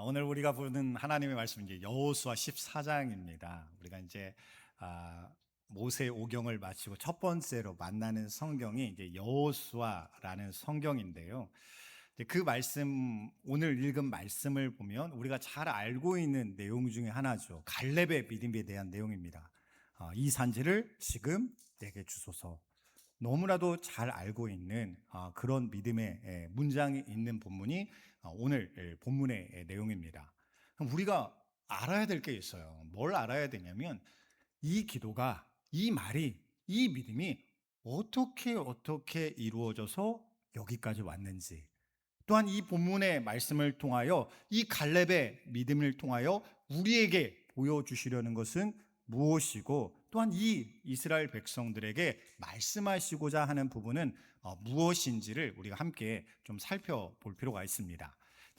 오늘 우리가 보는 하나님의 말씀은 이제 여호수아 14장입니다. 우리가 이제 아, 모세 오경을 마치고 첫 번째로 만나는 성경이 이제 여호수아라는 성경인데요. 이제 그 말씀, 오늘 읽은 말씀을 보면 우리가 잘 알고 있는 내용 중에 하나죠. 갈렙의 믿음에 대한 내용입니다. 이 산지를 지금 내게 주소서. 너무나도 잘 알고 있는 그런 믿음의 문장이 있는 본문이 오늘 본문의 내용입니다. 그럼 우리가 알아야 될 게 있어요. 뭘 알아야 되냐면 이 기도가, 이 말이, 이 믿음이 어떻게 이루어져서 여기까지 왔는지, 또한 이 본문의 말씀을 통하여 이 갈렙의 믿음을 통하여 우리에게 보여주시려는 것은 무엇이고, 또한 이 이스라엘 백성들에게 말씀하시고자 하는 부분은 무엇인지를 우리가 함께 좀 살펴볼 필요가 있습니다.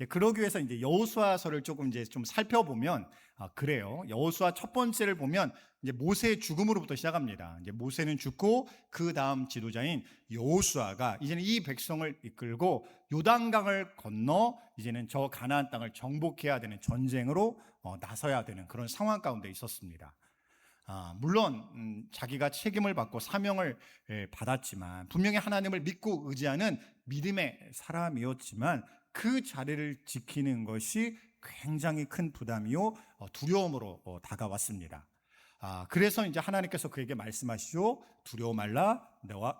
그러기 위해서 이제 여호수아서를 조금 이제 좀 살펴보면 그래요. 여호수아 첫 번째를 보면 이제 모세의 죽음으로부터 시작합니다. 이제 모세는 죽고 그 다음 지도자인 여호수아가 이제는 이 백성을 이끌고 요단강을 건너 이제는 저 가나안 땅을 정복해야 되는 전쟁으로 나서야 되는 그런 상황 가운데 있었습니다. 물론 자기가 책임을 받고 사명을 받았지만 분명히 하나님을 믿고 의지하는 믿음의 사람이었지만 그 자리를 지키는 것이 굉장히 큰 부담이요 두려움으로 다가왔습니다. 그래서 이제 하나님께서 그에게 말씀하시죠. 두려워 말라,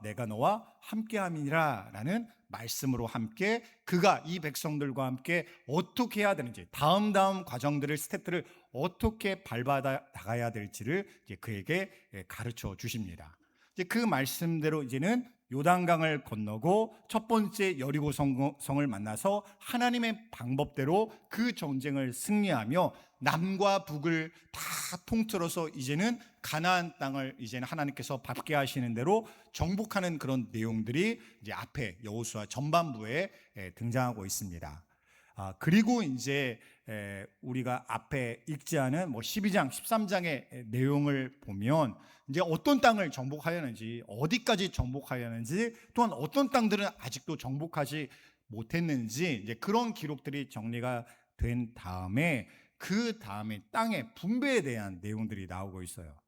내가 너와 함께함이니라 라는 말씀으로 함께 그가 이 백성들과 함께 어떻게 해야 되는지, 다음 과정들을, 스텝들을 어떻게 밟아 나가야 될지를 이제 그에게 가르쳐 주십니다. 이제 그 말씀대로 이제는 요단강을 건너고 첫 번째 여리고 성을 만나서 하나님의 방법대로 그 전쟁을 승리하며 남과 북을 다 통틀어서 이제는 가나안 땅을 이제는 하나님께서 밟게 하시는 대로 정복하는 그런 내용들이 이제 앞에 여호수아 전반부에 등장하고 있습니다. 그리고 이제 우리가 앞에 읽지 않은 12장, 13장의 내용을 보면 이제 어떤 땅을 정복하였는지, 어디까지 정복하였는지, 또한 어떤 땅들은 아직도 정복하지 못했는지 이제 그런 기록들이 정리가 된 다음에 그 다음에 땅의 분배에 대한 내용들이 나오고 있어요.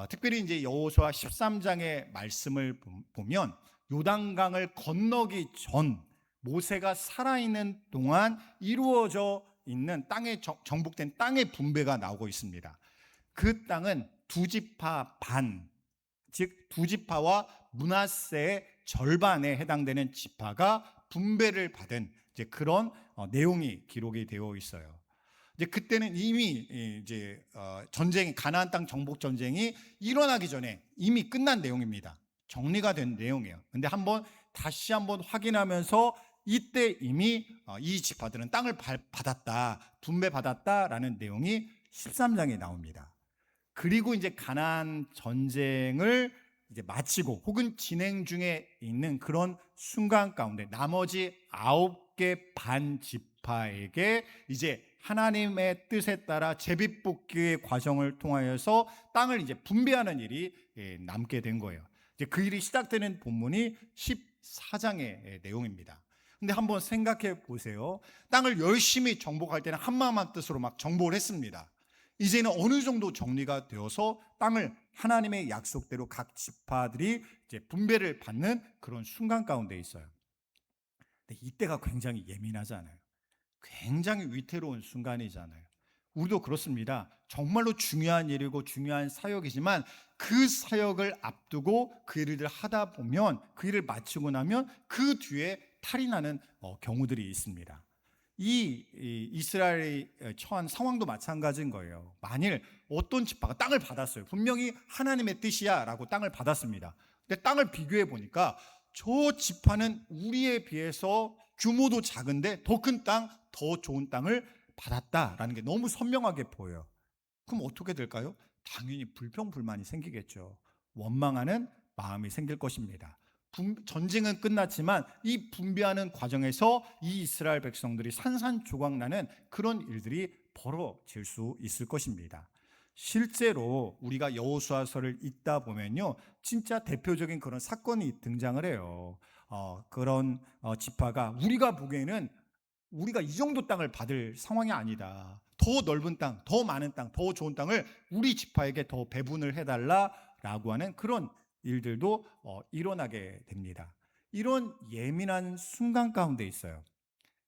특별히 이제 여호수아 13장의 말씀을 보면 요단강을 건너기 전 모세가 살아있는 동안 이루어져 있는 땅의 정복된 땅의 분배가 나오고 있습니다. 그 땅은 두 지파 반, 즉 두 지파와 므낫세의 절반에 해당되는 지파가 분배를 받은 이제 그런 내용이 기록이 되어 있어요. 이제 그때는 이미 이제 전쟁이, 가나안 땅 정복 전쟁이 일어나기 전에 이미 끝난 내용입니다. 정리가 된 내용이에요. 근데 다시 한번 확인하면서 이때 이미 이 지파들은 땅을 받았다, 분배받았다라는 내용이 13장에 나옵니다. 그리고 이제 가나안 전쟁을 이제 마치고 혹은 진행 중에 있는 그런 순간 가운데 나머지 9개 반 지파에게 이제 하나님의 뜻에 따라 제비뽑기의 과정을 통하여서 땅을 이제 분배하는 일이 남게 된 거예요. 이제 그 일이 시작되는 본문이 14장의 내용입니다. 근데 한번 생각해 보세요. 땅을 열심히 정복할 때는 한마음 한뜻으로 막 정복을 했습니다. 이제는 어느 정도 정리가 되어서 땅을 하나님의 약속대로 각 지파들이 이제 분배를 받는 그런 순간 가운데 있어요. 근데 이때가 굉장히 예민하잖아요. 굉장히 위태로운 순간이잖아요. 우리도 그렇습니다. 정말로 중요한 일이고 중요한 사역이지만 그 사역을 앞두고 그 일을 하다 보면, 그 일을 마치고 나면 그 뒤에 탈이 나는 경우들이 있습니다. 이 이스라엘이 처한 상황도 마찬가지인 거예요. 만일 어떤 지파가 땅을 받았어요. 분명히 하나님의 뜻이야 라고 땅을 받았습니다. 근데 땅을 비교해 보니까 저 지파는 우리에 비해서 규모도 작은데 더 큰 땅, 더 좋은 땅을 받았다라는 게 너무 선명하게 보여요. 그럼 어떻게 될까요? 당연히 불평불만이 생기겠죠. 원망하는 마음이 생길 것입니다. 전쟁은 끝났지만 이 분배하는 과정에서 이 이스라엘 백성들이 산산조각나는 그런 일들이 벌어질 수 있을 것입니다. 실제로 우리가 여호수아서를 읽다 보면요, 진짜 대표적인 그런 사건이 등장을 해요. 그런 지파가 우리가 보기에는 우리가 이 정도 땅을 받을 상황이 아니다. 더 넓은 땅, 더 많은 땅, 더 좋은 땅을 우리 지파에게 더 배분을 해달라라고 하는 그런 일들도 일어나게 됩니다. 이런 예민한 순간 가운데 있어요.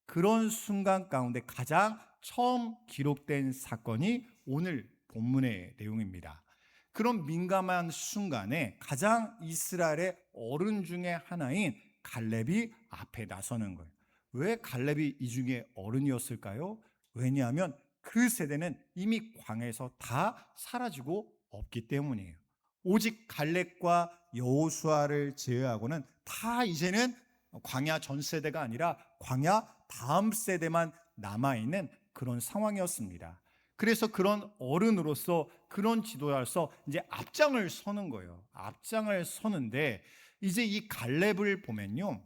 그런 순간 가운데 가장 처음 기록된 사건이 오늘 본문의 내용입니다. 그런 민감한 순간에 가장 이스라엘의 어른 중에 하나인 갈렙이 앞에 나서는 거예요. 왜 갈렙이 이 중에 어른이었을까요? 왜냐하면 그 세대는 이미 광야에서 다 사라지고 없기 때문이에요. 오직 갈렙과 여호수아를 제외하고는 다 이제는 광야 전 세대가 아니라 광야 다음 세대만 남아있는 그런 상황이었습니다. 그래서 그런 어른으로서 그런 지도자로서 이제 앞장을 서는 거예요. 앞장을 서는데 이제 이 갈렙을 보면요,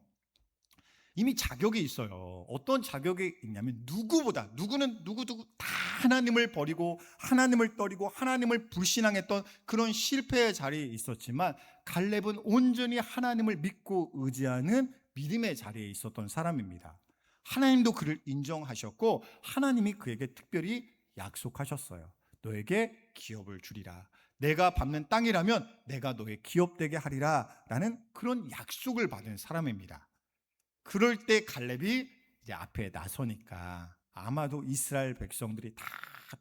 이미 자격이 있어요. 어떤 자격이 있냐면 누구보다 누구는 누구 다 하나님을 버리고 하나님을 떠리고 하나님을 불신앙했던 그런 실패의 자리에 있었지만 갈렙은 온전히 하나님을 믿고 의지하는 믿음의 자리에 있었던 사람입니다. 하나님도 그를 인정하셨고 하나님이 그에게 특별히 약속하셨어요. 너에게 기업을 주리라. 내가 밟는 땅이라면 내가 너의 기업되게 하리라 라는 그런 약속을 받은 사람입니다. 그럴 때 갈렙이 이제 앞에 나서니까 아마도 이스라엘 백성들이 다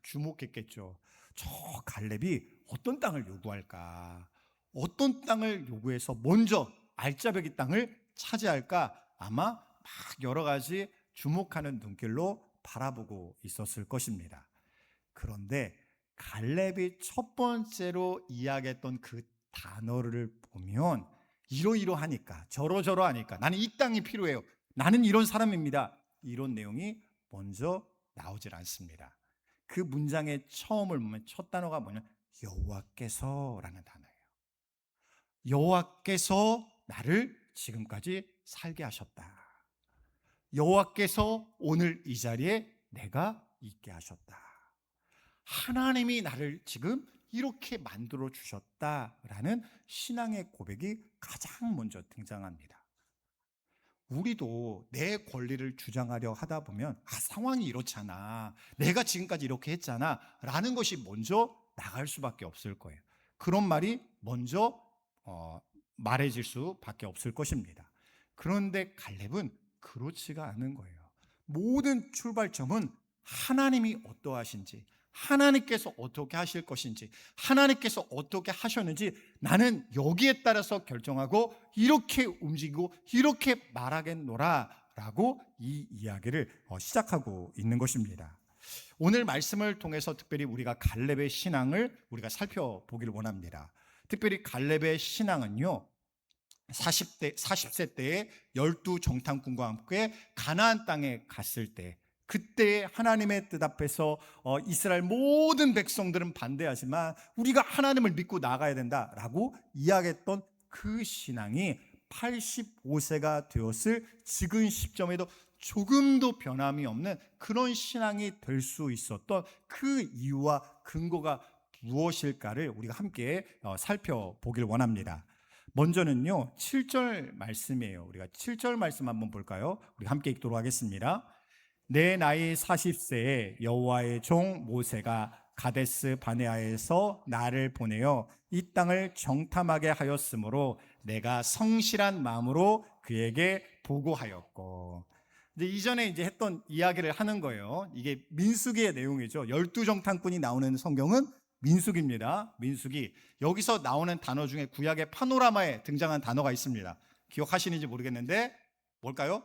주목했겠죠. 저 갈렙이 어떤 땅을 요구할까? 어떤 땅을 요구해서 먼저 알짜배기 땅을 차지할까? 아마 막 여러 가지 주목하는 눈길로 바라보고 있었을 것입니다. 그런데 갈렙이 첫 번째로 이야기했던 그 단어를 보면 이러이러하니까 저러저러하니까 나는 이 땅이 필요해요. 나는 이런 사람입니다. 이런 내용이 먼저 나오질 않습니다. 그 문장의 처음을 보면 첫 단어가 뭐냐면 여호와께서라는 단어예요. 여호와께서 나를 지금까지 살게 하셨다. 여호와께서 오늘 이 자리에 내가 있게 하셨다. 하나님이 나를 지금 이렇게 만들어 주셨다라는 신앙의 고백이 가장 먼저 등장합니다. 우리도 내 권리를 주장하려 하다 보면 상황이 이렇잖아, 내가 지금까지 이렇게 했잖아 라는 것이 먼저 나갈 수밖에 없을 거예요. 그런 말이 먼저 말해질 수밖에 없을 것입니다. 그런데 갈렙은 그렇지가 않은 거예요. 모든 출발점은 하나님이 어떠하신지, 하나님께서 어떻게 하실 것인지, 하나님께서 어떻게 하셨는지 나는 여기에 따라서 결정하고 이렇게 움직이고 이렇게 말하겠노라 라고 이 이야기를 시작하고 있는 것입니다. 오늘 말씀을 통해서 특별히 우리가 갈렙의 신앙을 우리가 살펴보기를 원합니다. 특별히 갈렙의 신앙은요, 40세 때에 12정탐꾼과 함께 가나안 땅에 갔을 때, 그때 하나님의 뜻 앞에서 이스라엘 모든 백성들은 반대하지만 우리가 하나님을 믿고 나가야 된다라고 이야기했던 그 신앙이 85세가 되었을 지금 시점에도 조금도 변함이 없는 그런 신앙이 될 수 있었던 그 이유와 근거가 무엇일까를 우리가 함께 살펴보길 원합니다. 먼저는요, 7절 말씀이에요. 우리가 7절 말씀 한번 볼까요? 우리 함께 읽도록 하겠습니다. 내 나이 40세에 여호와의 종 모세가 가데스 바네아에서 나를 보내어 이 땅을 정탐하게 하였으므로 내가 성실한 마음으로 그에게 보고하였고. 이제 이전에 했던 이야기를 하는 거예요. 이게 민수기의 내용이죠. 12정탐꾼이 나오는 성경은 민수기입니다. 민수기. 여기서 나오는 단어 중에 구약의 파노라마에 등장한 단어가 있습니다. 기억하시는지 모르겠는데 뭘까요?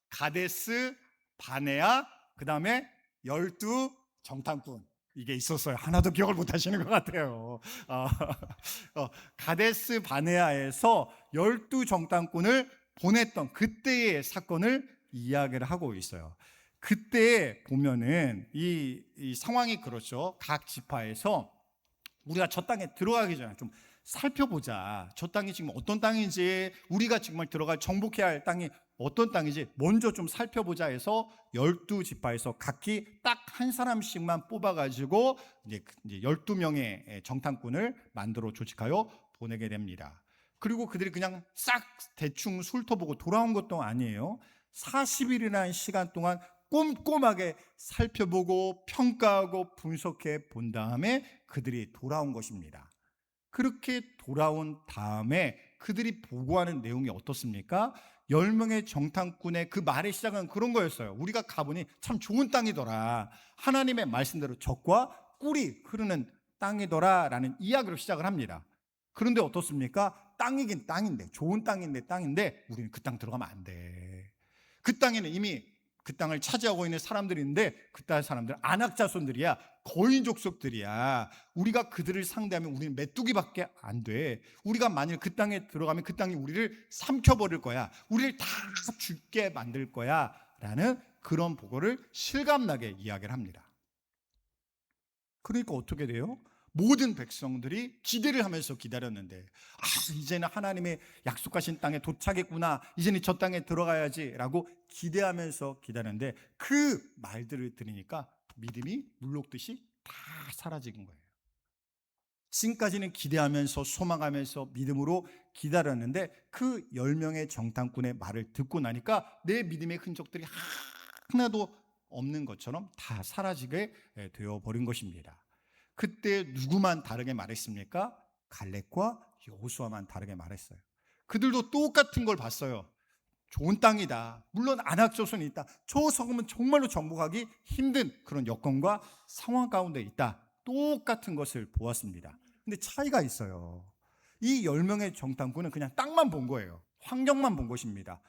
가데스 바네아, 그 다음에 12정탐꾼. 이게 있었어요. 하나도 기억을 못 하시는 것 같아요. 가데스 바네아에서 12정탐꾼을 보냈던 그때의 사건을 이야기를 하고 있어요. 그때 보면은 이 상황이 그렇죠. 각 지파에서 우리가 저 땅에 들어가기 전에 좀 살펴보자. 저 땅이 지금 어떤 땅인지, 우리가 정말 들어갈 정복해야 할 땅이 어떤 땅인지 먼저 좀 살펴보자 해서 12지파에서 각기 딱 한 사람씩만 뽑아가지고 이제 12명의 정탐꾼을 만들어 조직하여 보내게 됩니다. 그리고 그들이 그냥 싹 대충 훑어보고 돌아온 것도 아니에요. 40일이라는 시간 동안 꼼꼼하게 살펴보고 평가하고 분석해 본 다음에 그들이 돌아온 것입니다. 그렇게 돌아온 다음에 그들이 보고하는 내용이 어떻습니까? 10명의 정탐꾼의 그 말의 시작은 그런 거였어요. 우리가 가보니 참 좋은 땅이더라. 하나님의 말씀대로 젖과 꿀이 흐르는 땅이더라 라는 이야기로 시작을 합니다. 그런데 어떻습니까? 땅이긴 땅인데, 좋은 땅인데 우리는 그 땅 들어가면 안 돼. 그 땅에는 이미 그 땅을 차지하고 있는 사람들이 있는데 그 땅 사람들은 안악자손들이야. 거인 족속들이야. 우리가 그들을 상대하면 우리는 메뚜기밖에 안 돼. 우리가 만일 그 땅에 들어가면 그 땅이 우리를 삼켜버릴 거야. 우리를 다 죽게 만들 거야 라는 그런 보고를 실감나게 이야기를 합니다. 그러니까 어떻게 돼요? 모든 백성들이 기대를 하면서 기다렸는데, 이제는 하나님의 약속하신 땅에 도착했구나, 이제는 저 땅에 들어가야지 라고 기대하면서 기다렸는데, 그 말들을 들으니까 믿음이 물녹듯이 다 사라진 거예요. 지금까지는 기대하면서 소망하면서 믿음으로 기다렸는데, 그 10명의 정탐꾼의 말을 듣고 나니까 내 믿음의 흔적들이 하나도 없는 것처럼 다 사라지게 되어버린 것입니다. 그때 누구만 다르게 말했습니까? 갈렙과 여호수아만 다르게 말했어요. 그들도 똑같은 걸 봤어요. 좋은 땅이다. 물론 안악조선이 있다. 저 성읍은 정말로 정복하기 힘든 그런 여건과 상황 가운데 있다. 똑같은 것을 보았습니다. 근데 차이가 있어요. 이 10명의 정탐꾼은 그냥 땅만 본 거예요. 환경만 본 것입니다.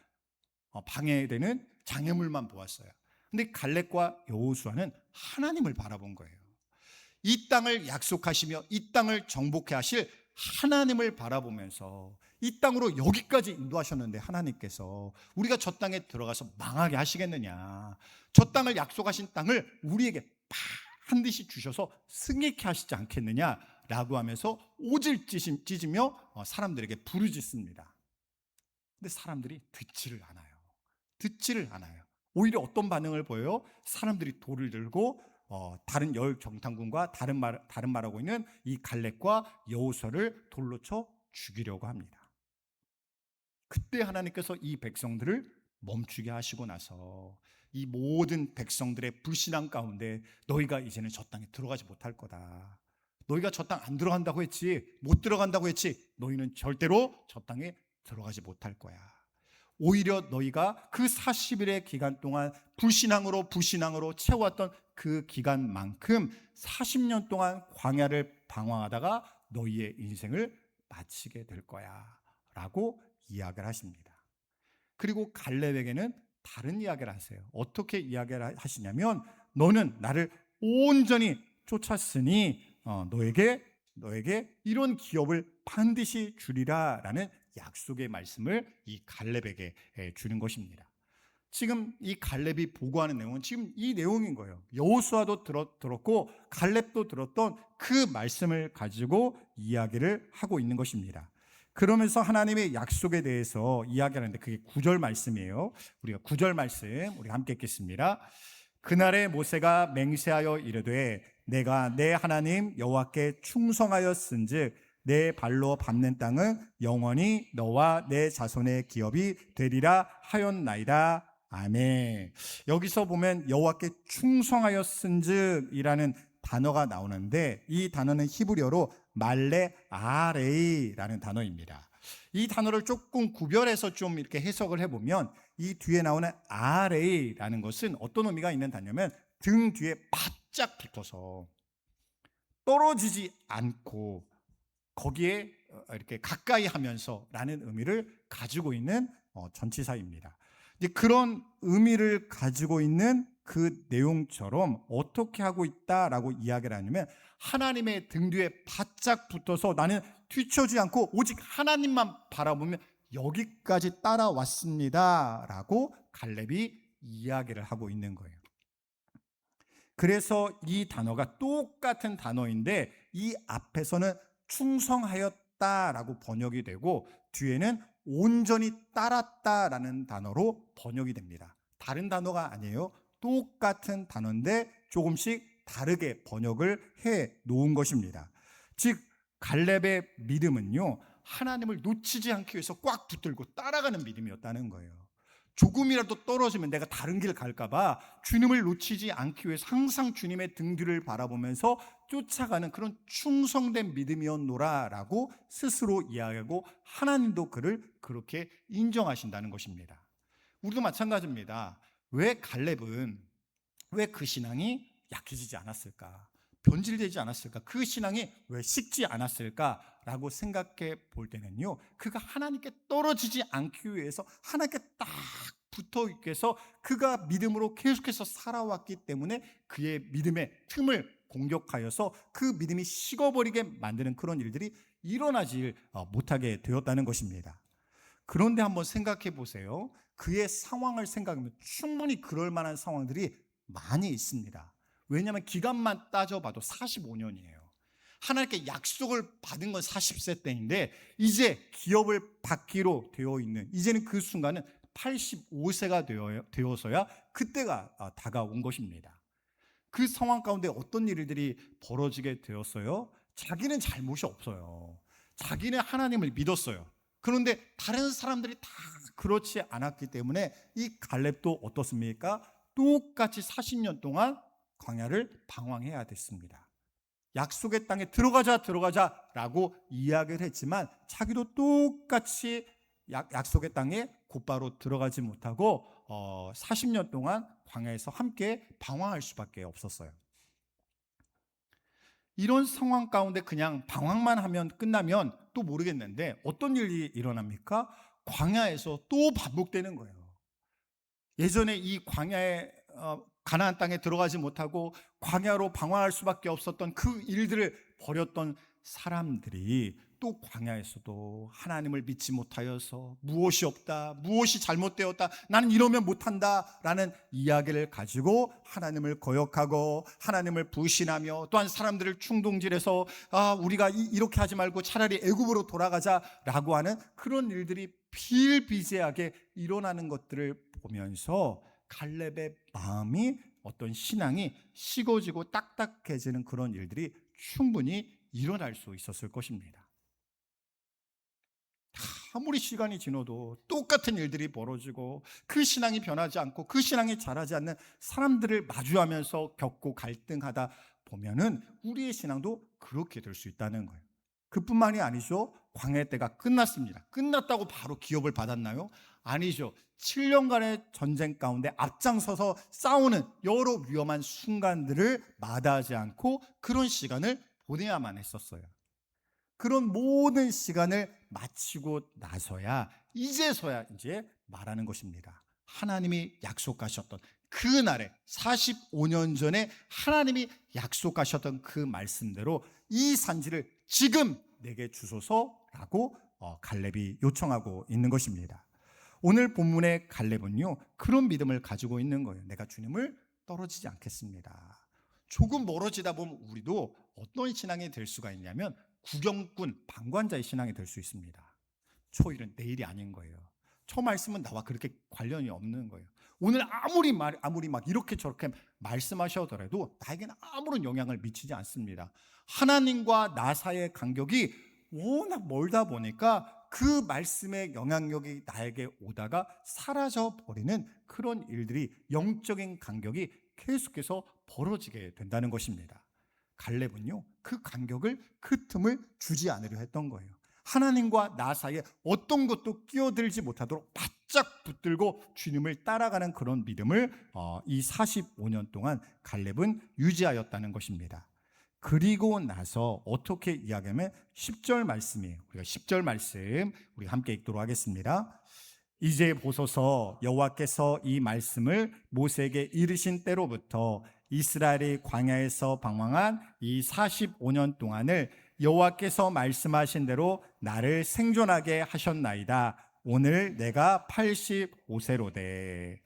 방해되는 장애물만 보았어요. 근데 갈렙과 여호수아는 하나님을 바라본 거예요. 이 땅을 약속하시며 이 땅을 정복해 하실 하나님을 바라보면서 이 땅으로 여기까지 인도하셨는데 하나님께서 우리가 저 땅에 들어가서 망하게 하시겠느냐, 저 땅을 약속하신 땅을 우리에게 반드시 주셔서 승리케 하시지 않겠느냐라고 하면서 오질 찢으며 사람들에게 부르짖습니다. 근데 사람들이 듣지를 않아요. 오히려 어떤 반응을 보여요? 사람들이 돌을 들고 다른 열 정탐꾼과 다른 말하고 있는 이 갈렙과 여호수아를 돌로 쳐 죽이려고 합니다. 그때 하나님께서 이 백성들을 멈추게 하시고 나서 이 모든 백성들의 불신앙 가운데 너희가 이제는 저 땅에 들어가지 못할 거다. 너희가 저 땅 안 들어간다고 했지, 못 들어간다고 했지, 너희는 절대로 저 땅에 들어가지 못할 거야. 오히려 너희가 그 40일의 기간 동안 불신앙으로 채워왔던 그 기간만큼 40년 동안 광야를 방황하다가 너희의 인생을 마치게 될 거야 라고 이야기를 하십니다. 그리고 갈렙에게는 다른 이야기를 하세요. 어떻게 이야기를 하시냐면, 너는 나를 온전히 쫓았으니 너에게 이런 기업을 반드시 주리라 라는 약속의 말씀을 이 갈렙에게 주는 것입니다. 지금 이 갈렙이 보고하는 내용은 지금 이 내용인 거예요. 여호수아도 들었고 갈렙도 들었던 그 말씀을 가지고 이야기를 하고 있는 것입니다. 그러면서 하나님의 약속에 대해서 이야기하는데 그게 9절 말씀이에요. 우리가 9절 말씀 우리 함께 읽겠습니다. 그날에 모세가 맹세하여 이르되 내가 내 하나님 여호와께 충성하였은즉 내 발로 밟는 땅은 영원히 너와 내 자손의 기업이 되리라 하였나이다. 아멘. 여기서 보면 여호와께 충성하였은즉이라는 단어가 나오는데 이 단어는 히브리어로 말레 아레이라는 단어입니다. 이 단어를 조금 구별해서 좀 이렇게 해석을 해보면 이 뒤에 나오는 아레이라는 것은 어떤 의미가 있는 단어냐면 등 뒤에 바짝 붙어서 떨어지지 않고 거기에 이렇게 가까이 하면서 라는 의미를 가지고 있는 전치사입니다. 그런 의미를 가지고 있는 그 내용처럼 어떻게 하고 있다라고 이야기를 하냐면 하나님의 등 뒤에 바짝 붙어서 나는 뒤처지 않고 오직 하나님만 바라보면 여기까지 따라왔습니다 라고 갈렙이 이야기를 하고 있는 거예요. 그래서 이 단어가 똑같은 단어인데 이 앞에서는 충성하였다라고 번역이 되고 뒤에는 온전히 따랐다라는 단어로 번역이 됩니다. 다른 단어가 아니에요. 똑같은 단어인데 조금씩 다르게 번역을 해 놓은 것입니다. 즉 갈렙의 믿음은요, 하나님을 놓치지 않기 위해서 꽉 붙들고 따라가는 믿음이었다는 거예요. 조금이라도 떨어지면 내가 다른 길 갈까 봐 주님을 놓치지 않기 위해서 항상 주님의 등 뒤를 바라보면서 쫓아가는 그런 충성된 믿음이었노라라고 스스로 이야기하고 하나님도 그를 그렇게 인정하신다는 것입니다. 우리도 마찬가지입니다. 왜 갈렙은 왜 그 신앙이 약해지지 않았을까? 변질되지 않았을까? 그 신앙이 왜 식지 않았을까라고 생각해 볼 때는요, 그가 하나님께 떨어지지 않기 위해서 하나님께 딱 붙어 있기 위해서 그가 믿음으로 계속해서 살아왔기 때문에 그의 믿음의 틈을 공격하여서 그 믿음이 식어버리게 만드는 그런 일들이 일어나지 못하게 되었다는 것입니다. 그런데 한번 생각해 보세요. 그의 상황을 생각하면 충분히 그럴 만한 상황들이 많이 있습니다. 왜냐하면 기간만 따져봐도 45년이에요. 하나님께 약속을 받은 건 40세 때인데 이제 기업을 받기로 되어 있는, 이제는 그 순간은 85세가 되어서야 그때가 다가온 것입니다. 그 상황 가운데 어떤 일들이 벌어지게 되었어요? 자기는 잘못이 없어요. 자기는 하나님을 믿었어요. 그런데 다른 사람들이 다 그렇지 않았기 때문에 이 갈렙도 어떻습니까? 똑같이 40년 동안 광야를 방황해야 됐습니다. 약속의 땅에 들어가자라고 이야기를 했지만 자기도 똑같이 약속의 땅에 곧바로 들어가지 못하고 40년 동안 광야에서 함께 방황할 수밖에 없었어요. 이런 상황 가운데 그냥 방황만 하면 끝나면 또 모르겠는데 어떤 일이 일어납니까? 광야에서 또 반복되는 거예요. 예전에 이 광야에 가나안 땅에 들어가지 못하고 광야로 방황할 수밖에 없었던 그 일들을 벌였던 사람들이 또 광야에서도 하나님을 믿지 못하여서 무엇이 없다, 무엇이 잘못되었다, 나는 이러면 못한다 라는 이야기를 가지고 하나님을 거역하고 하나님을 부신하며 또한 사람들을 충동질해서 우리가 이렇게 하지 말고 차라리 애굽으로 돌아가자라고 하는 그런 일들이 비일비재하게 일어나는 것들을 보면서 갈렙의 마음이, 어떤 신앙이 식어지고 딱딱해지는 그런 일들이 충분히 일어날 수 있었을 것입니다. 아무리 시간이 지나도 똑같은 일들이 벌어지고 그 신앙이 변하지 않고 그 신앙이 자라지 않는 사람들을 마주하면서 겪고 갈등하다 보면은 우리의 신앙도 그렇게 될 수 있다는 거예요. 그뿐만이 아니죠. 광야 때가 끝났습니다. 끝났다고 바로 기업을 받았나요? 아니죠. 7년간의 전쟁 가운데 앞장서서 싸우는 여러 위험한 순간들을 마다하지 않고 그런 시간을 보내야만 했었어요. 그런 모든 시간을 마치고 나서야 이제서야 이제 말하는 것입니다. 하나님이 약속하셨던 그 날에 45년 전에 하나님이 약속하셨던 그 말씀대로 이 산지를 지금 내게 주소서라고 갈렙이 요청하고 있는 것입니다. 오늘 본문의 갈렙은요, 그런 믿음을 가지고 있는 거예요. 내가 주님을 떨어지지 않겠습니다. 조금 멀어지다 보면 우리도 어떤 신앙이 될 수가 있냐면 구경꾼, 방관자의 신앙이 될 수 있습니다. 초일은 내일이 아닌 거예요. 저 말씀은 나와 그렇게 관련이 없는 거예요. 오늘 아무리 막 이렇게 저렇게 말씀하셔더라도 나에게는 아무런 영향을 미치지 않습니다. 하나님과 나 사이의 간격이 워낙 멀다 보니까 그 말씀의 영향력이 나에게 오다가 사라져 버리는 그런 일들이, 영적인 간격이 계속해서 벌어지게 된다는 것입니다. 갈렙은요, 그 간격을, 그 틈을 주지 않으려 했던 거예요. 하나님과 나 사이에 어떤 것도 끼어들지 못하도록 바짝 붙들고 주님을 따라가는 그런 믿음을 이 45년 동안 갈렙은 유지하였다는 것입니다. 그리고 나서 어떻게 이야기하면 10절 말씀이에요. 우리가 10절 말씀 우리 함께 읽도록 하겠습니다. 이제 보소서, 여호와께서 이 말씀을 모세에게 이르신 때로부터 이스라엘이 광야에서 방황한 이 45년 동안을 여호와께서 말씀하신 대로 나를 생존하게 하셨나이다. 오늘 내가 85세로되.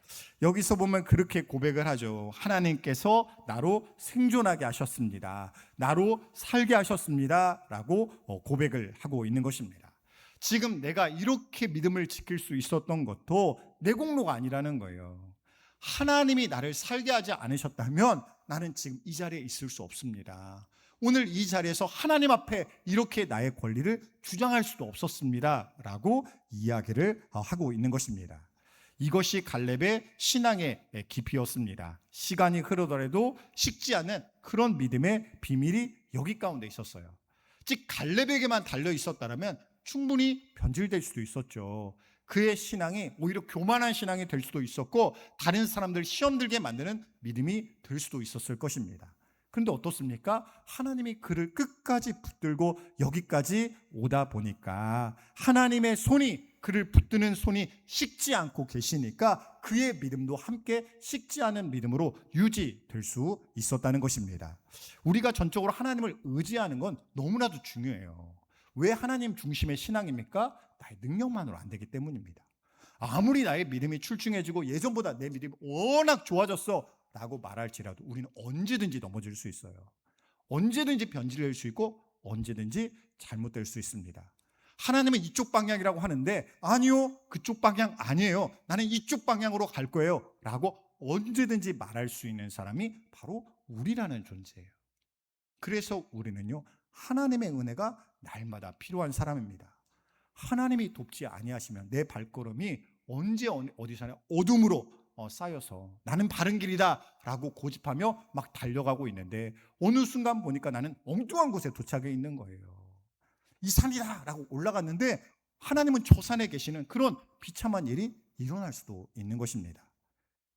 여기서 보면 그렇게 고백을 하죠. 하나님께서 나로 생존하게 하셨습니다. 나로 살게 하셨습니다. 라고 고백을 하고 있는 것입니다. 지금 내가 이렇게 믿음을 지킬 수 있었던 것도 내 공로가 아니라는 거예요. 하나님이 나를 살게 하지 않으셨다면 나는 지금 이 자리에 있을 수 없습니다. 오늘 이 자리에서 하나님 앞에 이렇게 나의 권리를 주장할 수도 없었습니다. 라고 이야기를 하고 있는 것입니다. 이것이 갈렙의 신앙의 깊이였습니다. 시간이 흐르더라도 식지 않는 그런 믿음의 비밀이 여기 가운데 있었어요. 즉 갈렙에게만 달려 있었다면 충분히 변질될 수도 있었죠. 그의 신앙이 오히려 교만한 신앙이 될 수도 있었고 다른 사람들 시험 들게 만드는 믿음이 될 수도 있었을 것입니다. 그런데 어떻습니까? 하나님이 그를 끝까지 붙들고 여기까지 오다 보니까 하나님의 손이, 그를 붙드는 손이 식지 않고 계시니까 그의 믿음도 함께 식지 않은 믿음으로 유지될 수 있었다는 것입니다. 우리가 전적으로 하나님을 의지하는 건 너무나도 중요해요. 왜 하나님 중심의 신앙입니까? 나의 능력만으로 안 되기 때문입니다. 아무리 나의 믿음이 출중해지고 예전보다 내 믿음이 워낙 좋아졌어 라고 말할지라도 우리는 언제든지 넘어질 수 있어요. 언제든지 변질될 수 있고 언제든지 잘못될 수 있습니다. 하나님은 이쪽 방향이라고 하는데 아니요, 그쪽 방향 아니에요, 나는 이쪽 방향으로 갈 거예요 라고 언제든지 말할 수 있는 사람이 바로 우리라는 존재예요. 그래서 우리는요, 하나님의 은혜가 날마다 필요한 사람입니다. 하나님이 돕지 아니하시면 내 발걸음이 언제 어디서나 어둠으로 쌓여서 나는 바른 길이다 라고 고집하며 막 달려가고 있는데 어느 순간 보니까 나는 엉뚱한 곳에 도착해 있는 거예요. 이 산이다 라고 올라갔는데 하나님은 저 산에 계시는 그런 비참한 일이 일어날 수도 있는 것입니다.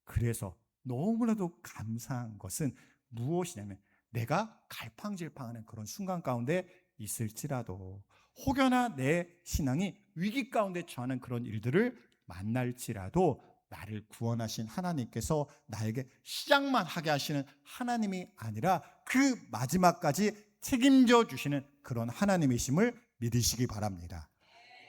그래서 너무나도 감사한 것은 무엇이냐면 내가 갈팡질팡하는 그런 순간 가운데 있을지라도 혹여나 내 신앙이 위기 가운데 처하는 그런 일들을 만날지라도 나를 구원하신 하나님께서 나에게 시작만 하게 하시는 하나님이 아니라 그 마지막까지 책임져 주시는 그런 하나님이심을 믿으시기 바랍니다.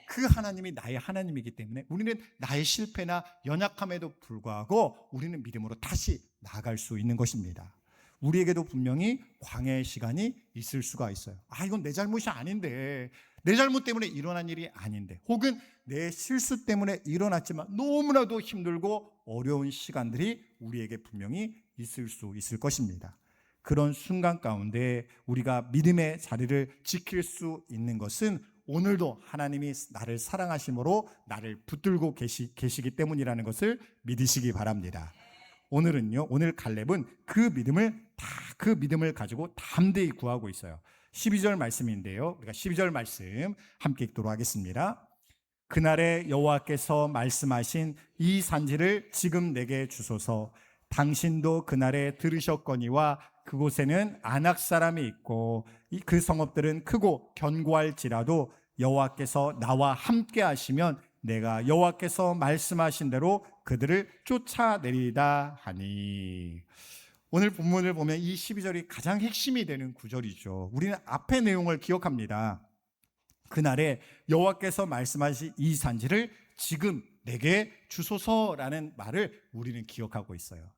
그 하나님이 나의 하나님이기 때문에 우리는 나의 실패나 연약함에도 불구하고 우리는 믿음으로 다시 나아갈 수 있는 것입니다. 우리에게도 분명히 광야의 시간이 있을 수가 있어요. 이건 내 잘못이 아닌데, 내 잘못 때문에 일어난 일이 아닌데, 혹은 내 실수 때문에 일어났지만 너무나도 힘들고 어려운 시간들이 우리에게 분명히 있을 수 있을 것입니다. 그런 순간 가운데 우리가 믿음의 자리를 지킬 수 있는 것은 오늘도 하나님이 나를 사랑하심으로 나를 붙들고 계시기 때문이라는 것을 믿으시기 바랍니다. 오늘 갈렙은 그 믿음을 가지고 담대히 구하고 있어요. 12절 말씀인데요, 우리가 12절 말씀 함께 읽도록 하겠습니다. 그날에 여호와께서 말씀하신 이 산지를 지금 내게 주소서. 당신도 그날에 들으셨거니와 그곳에는 아낙 사람이 있고 그 성읍들은 크고 견고할지라도 여호와께서 나와 함께 하시면 내가 여호와께서 말씀하신 대로 그들을 쫓아내리다 하니. 오늘 본문을 보면 이 12절이 가장 핵심이 되는 구절이죠. 우리는 앞의 내용을 기억합니다. 그날에 여호와께서 말씀하신 이 산지를 지금 내게 주소서라는 말을 우리는 기억하고 있어요.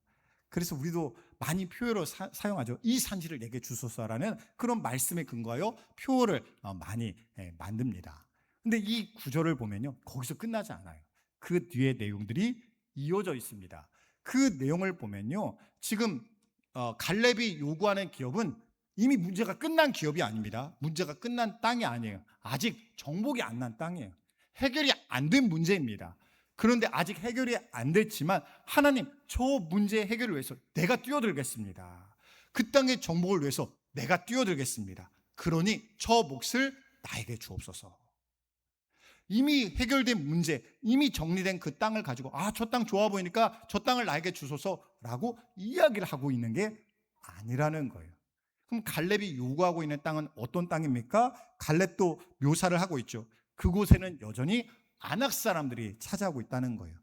그래서 우리도 많이 표어로 사용하죠. 이 산지를 내게 주소서라는 그런 말씀에 근거하여 표어를 많이 만듭니다. 근데 이 구절을 보면요, 거기서 끝나지 않아요. 그 뒤에 내용들이 이어져 있습니다. 그 내용을 보면요, 지금 갈렙이 요구하는 기업은 이미 문제가 끝난 기업이 아닙니다. 문제가 끝난 땅이 아니에요. 아직 정복이 안 난 땅이에요. 해결이 안 된 문제입니다. 그런데 아직 해결이 안 됐지만 하나님, 저 문제 해결을 위해서 내가 뛰어들겠습니다. 그 땅의 정복을 위해서 내가 뛰어들겠습니다. 그러니 저 몫을 나에게 주옵소서. 이미 해결된 문제, 이미 정리된 그 땅을 가지고 저 땅 좋아 보이니까 저 땅을 나에게 주소서라고 이야기를 하고 있는 게 아니라는 거예요. 그럼 갈렙이 요구하고 있는 땅은 어떤 땅입니까? 갈렙도 묘사를 하고 있죠. 그곳에는 여전히 아낙 사람들이 차지하고 있다는 거예요.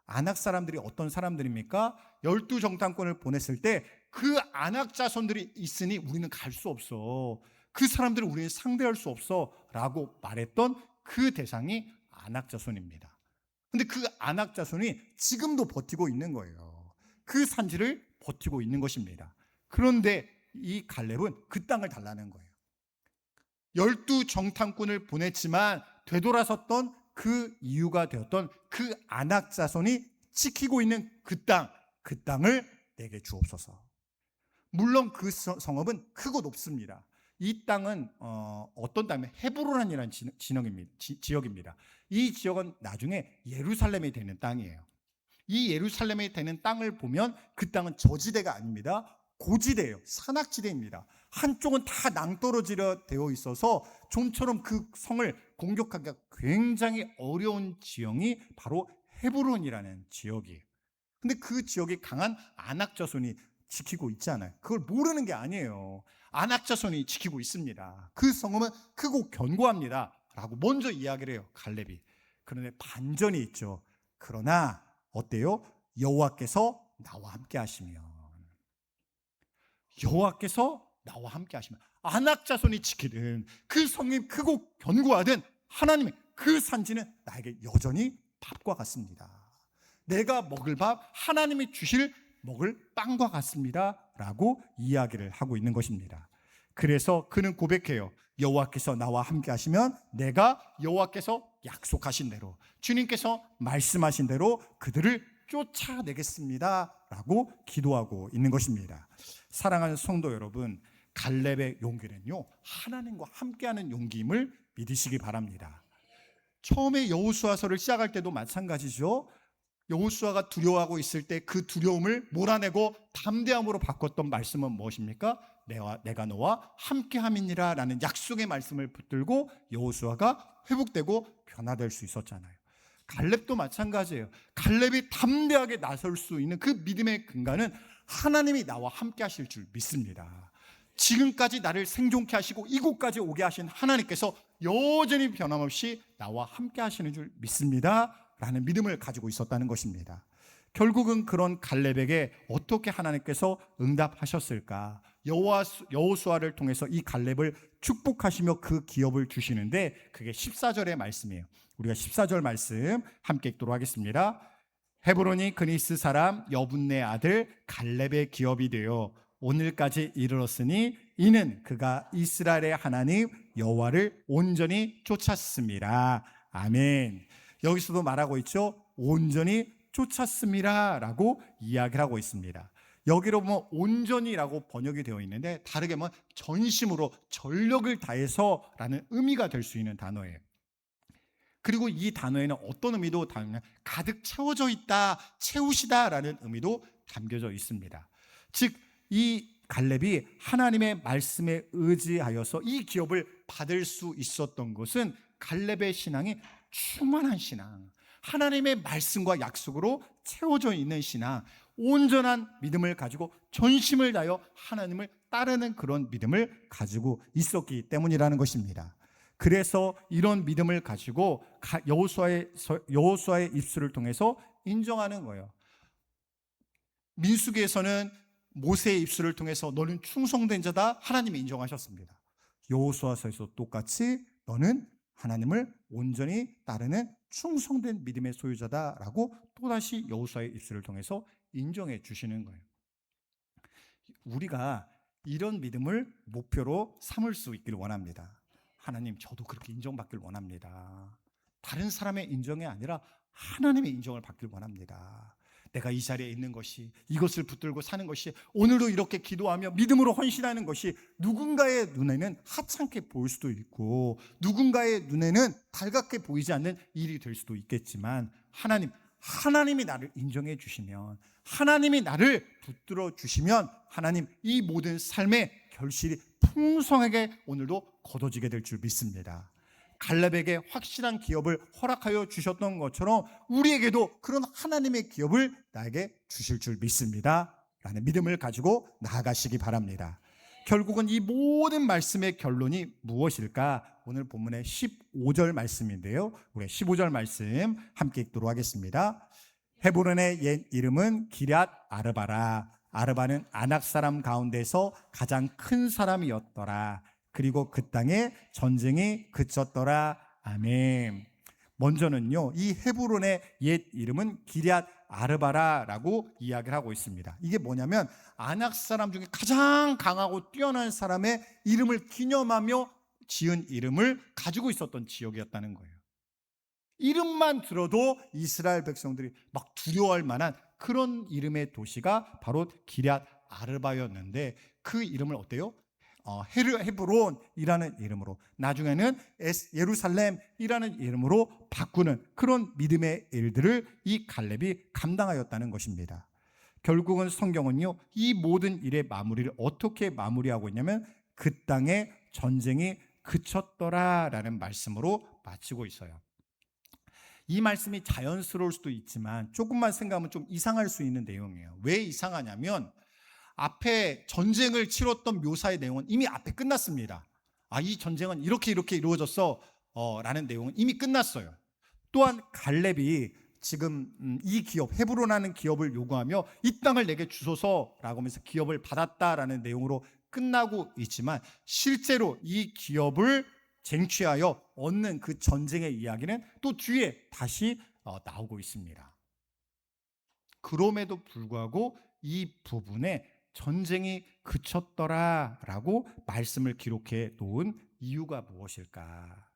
아낙 사람들이 어떤 사람들입니까? 12정탐꾼을 보냈을 때 그 아낙 자손들이 있으니 우리는 갈 수 없어, 그 사람들을 우리는 상대할 수 없어 라고 말했던 그 대상이 아낙 자손입니다. 근데 그 아낙 자손이 지금도 버티고 있는 거예요. 그 산지를 버티고 있는 것입니다. 그런데 이 갈렙은 그 땅을 달라는 거예요. 12정탐꾼을 보냈지만 되돌아섰던 그 이유가 되었던 그 아낙 자손이 지키고 있는 그 땅을 내게 주옵소서. 물론 그 성읍은 크고 높습니다. 이 땅은 어떤 땅이면 헤브론이라는 지역입니다. 이 지역은 나중에 예루살렘이 되는 땅이에요. 이 예루살렘에 되는 땅을 보면 그 땅은 저지대가 아닙니다. 고지대예요. 산악지대입니다. 한쪽은 다 낭떠러지로 되어 있어서 좀처럼 그 성을 공격하기가 굉장히 어려운 지형이 바로 헤브론이라는 지역이에요. 근데 그 지역에 강한 아낙 자손이 지키고 있잖아요. 그걸 모르는 게 아니에요. 아낙 자손이 지키고 있습니다. 그 성읍은 크고 견고합니다 라고 먼저 이야기를 해요, 갈렙이. 그런데 반전이 있죠. 그러나 어때요? 여호와께서 나와 함께 하시면, 여호와께서 나와 함께 하시면, 아낙 자손이 지키든 그 성이 크고 견고하든 하나님의 그 산지는 나에게 여전히 밥과 같습니다. 내가 먹을 밥, 하나님이 주실 먹을 빵과 같습니다 라고 이야기를 하고 있는 것입니다. 그래서 그는 고백해요. 여호와께서 나와 함께 하시면 내가 여호와께서 약속하신 대로, 주님께서 말씀하신 대로 그들을 쫓아내겠습니다 라고 기도하고 있는 것입니다. 사랑하는 성도 여러분, 갈렙의 용기는요, 하나님과 함께하는 용기임을 믿으시기 바랍니다. 처음에 여호수아서를 시작할 때도 마찬가지죠. 여호수아가 두려워하고 있을 때 그 두려움을 몰아내고 담대함으로 바꿨던 말씀은 무엇입니까? 내가 너와 함께함이니라 라는 약속의 말씀을 붙들고 여호수아가 회복되고 변화될 수 있었잖아요. 갈렙도 마찬가지예요. 갈렙이 담대하게 나설 수 있는 그 믿음의 근간은 하나님이 나와 함께 하실 줄 믿습니다. 지금까지 나를 생존케 하시고 이곳까지 오게 하신 하나님께서 여전히 변함없이 나와 함께 하시는 줄 믿습니다 라는 믿음을 가지고 있었다는 것입니다. 결국은 그런 갈렙에게 어떻게 하나님께서 응답하셨을까? 여호수아를 통해서 이 갈렙을 축복하시며 그 기업을 주시는데 그게 14절의 말씀이에요. 우리가 14절 말씀 함께 읽도록 하겠습니다. 헤브론이 그니스 사람 여분네 아들 갈렙의 기업이 되어 오늘까지 이르렀으니 이는 그가 이스라엘의 하나님 여호와를 온전히 쫓았습니다. 아멘. 여기서도 말하고 있죠. 온전히 쫓았습니다 라고 이야기를 하고 있습니다. 여기로 보면 온전히라고 번역이 되어 있는데 다르게 보면 전심으로 전력을 다해서 라는 의미가 될 수 있는 단어예요. 그리고 이 단어에는 어떤 의미도 담겨, 가득 채워져 있다, 채우시다 라는 의미도 담겨져 있습니다. 즉 이 갈렙이 하나님의 말씀에 의지하여서 이 기업을 받을 수 있었던 것은 갈렙의 신앙이 충만한 신앙, 하나님의 말씀과 약속으로 채워져 있는 신앙, 온전한 믿음을 가지고 전심을 다하여 하나님을 따르는 그런 믿음을 가지고 있었기 때문이라는 것입니다. 그래서 이런 믿음을 가지고 여호수아의 입술을 통해서 인정하는 거예요. 민수기에서는 모세의 입술을 통해서 너는 충성된 자다 하나님이 인정하셨습니다. 여호수아서에서 똑같이 너는 하나님을 온전히 따르는 충성된 믿음의 소유자다라고 또다시 여호수아의 입술을 통해서 인정해 주시는 거예요. 우리가 이런 믿음을 목표로 삼을 수 있기를 원합니다. 하나님, 저도 그렇게 인정받길 원합니다. 다른 사람의 인정이 아니라 하나님의 인정을 받길 원합니다. 내가 이 자리에 있는 것이, 이것을 붙들고 사는 것이, 오늘도 이렇게 기도하며 믿음으로 헌신하는 것이 누군가의 눈에는 하찮게 보일 수도 있고 누군가의 눈에는 달갑게 보이지 않는 일이 될 수도 있겠지만 하나님이 나를 인정해 주시면, 하나님이 나를 붙들어 주시면 하나님 이 모든 삶의 결실이 풍성하게 오늘도 거둬지게 될 줄 믿습니다. 갈렙에게 확실한 기업을 허락하여 주셨던 것처럼 우리에게도 그런 하나님의 기업을 나에게 주실 줄 믿습니다 라는 믿음을 가지고 나아가시기 바랍니다. 결국은 이 모든 말씀의 결론이 무엇일까? 오늘 본문의 15절 말씀인데요, 우리 15절 말씀 함께 읽도록 하겠습니다. 헤브론의 옛 이름은 기럇 아르바라. 아르바는 아낙 사람 가운데서 가장 큰 사람이었더라. 그리고 그 땅에 전쟁이 그쳤더라. 아멘. 먼저는요, 이 헤브론의 옛 이름은 기럇 아르바라라고 이야기를 하고 있습니다. 이게 뭐냐면 아낙 사람 중에 가장 강하고 뛰어난 사람의 이름을 기념하며 지은 이름을 가지고 있었던 지역이었다는 거예요. 이름만 들어도 이스라엘 백성들이 막 두려워할 만한 그런 이름의 도시가 바로 기럇 아르바였는데 그 이름을 어때요? 헤브론이라는 이름으로, 나중에는 예루살렘이라는 이름으로 바꾸는 그런 믿음의 일들을 이 갈렙이 감당하였다는 것입니다. 결국은 성경은요, 이 모든 일의 마무리를 어떻게 마무리하고 있냐면 그 땅에 전쟁이 그쳤더라라는 말씀으로 마치고 있어요. 이 말씀이 자연스러울 수도 있지만 조금만 생각하면 좀 이상할 수 있는 내용이에요. 왜 이상하냐면 앞에 전쟁을 치렀던 묘사의 내용은 이미 앞에 끝났습니다. 이 전쟁은 이렇게 이루어졌어 라는 내용은 이미 끝났어요. 또한 갈렙이 지금 이 기업, 헤브론이라는 기업을 요구하며 이 땅을 내게 주소서라고 하면서 기업을 받았다라는 내용으로 끝나고 있지만, 실제로 이 기업을 쟁취하여 얻는 그 전쟁의 이야기는 또 뒤에 다시 나오고 있습니다. 그럼에도 불구하고 이 부분에 전쟁이 그쳤더라라고 말씀을 기록해 놓은 이유가 무엇일까?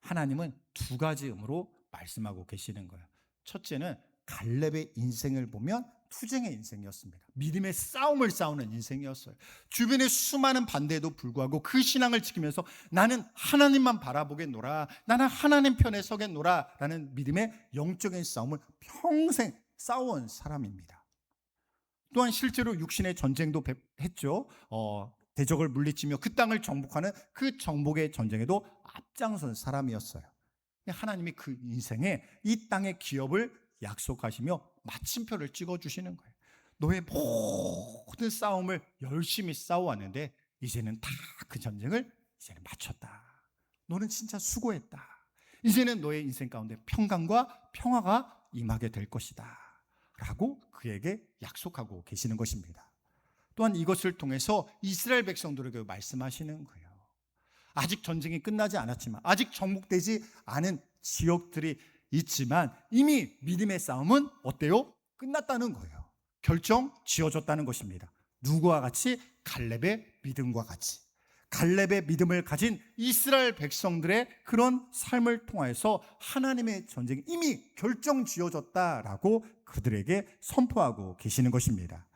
하나님은 두 가지 의미로 말씀하고 계시는 거예요. 첫째는 갈렙의 인생을 보면 투쟁의 인생이었습니다. 믿음의 싸움을 싸우는 인생이었어요. 주변의 수많은 반대에도 불구하고 그 신앙을 지키면서 나는 하나님만 바라보겠노라, 나는 하나님 편에 서겠노라 라는 믿음의 영적인 싸움을 평생 싸워온 사람입니다. 또한 실제로 육신의 전쟁도 했죠. 대적을 물리치며 그 땅을 정복하는 그 정복의 전쟁에도 앞장선 사람이었어요. 하나님이 그 인생에 이 땅의 기업을 약속하시며 마침표를 찍어주시는 거예요. 너의 모든 싸움을 열심히 싸워왔는데 이제는 다 그 전쟁을 이제는 마쳤다. 너는 진짜 수고했다. 이제는 너의 인생 가운데 평강과 평화가 임하게 될 것이다 라고 그에게 약속하고 계시는 것입니다. 또한 이것을 통해서 이스라엘 백성들에게 말씀하시는 거예요. 아직 전쟁이 끝나지 않았지만, 아직 정복되지 않은 지역들이 있지만 이미 믿음의 싸움은 어때요? 끝났다는 거예요. 결정 지어졌다는 것입니다. 누구와 같이? 갈렙의 믿음과 같이. 갈렙의 믿음을 가진 이스라엘 백성들의 그런 삶을 통해서 하나님의 전쟁이 이미 결정 지어졌다라고 그들에게 선포하고 계시는 것입니다.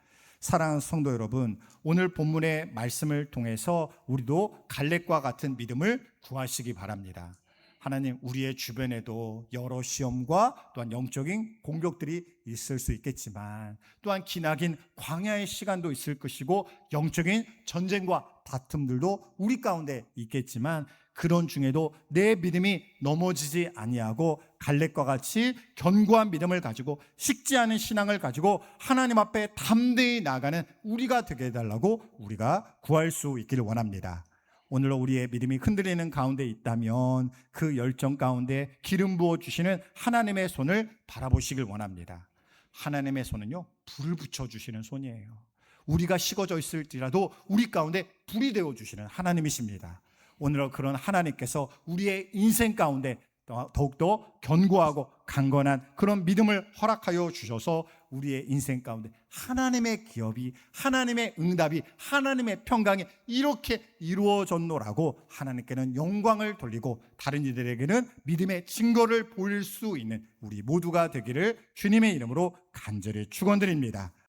사랑하는 성도 여러분, 오늘 본문의 말씀을 통해서 우리도 갈렙과 같은 믿음을 구하시기 바랍니다. 하나님, 우리의 주변에도 여러 시험과 또한 영적인 공격들이 있을 수 있겠지만, 또한 기나긴 광야의 시간도 있을 것이고 영적인 전쟁과 다툼들도 우리 가운데 있겠지만, 그런 중에도 내 믿음이 넘어지지 아니하고 갈렙과 같이 견고한 믿음을 가지고 식지 않은 신앙을 가지고 하나님 앞에 담대히 나아가는 우리가 되게 해달라고 우리가 구할 수 있기를 원합니다. 오늘 우리의 믿음이 흔들리는 가운데 있다면 그 열정 가운데 기름 부어주시는 하나님의 손을 바라보시길 원합니다. 하나님의 손은요, 불을 붙여주시는 손이에요. 우리가 식어져 있을지라도 우리 가운데 불이 되어주시는 하나님이십니다. 오늘 그런 하나님께서 우리의 인생 가운데 더욱더 견고하고 강건한 그런 믿음을 허락하여 주셔서 우리의 인생 가운데 하나님의 기업이, 하나님의 응답이, 하나님의 평강이 이렇게 이루어졌노라고 하나님께는 영광을 돌리고 다른 이들에게는 믿음의 증거를 보일 수 있는 우리 모두가 되기를 주님의 이름으로 간절히 축원드립니다.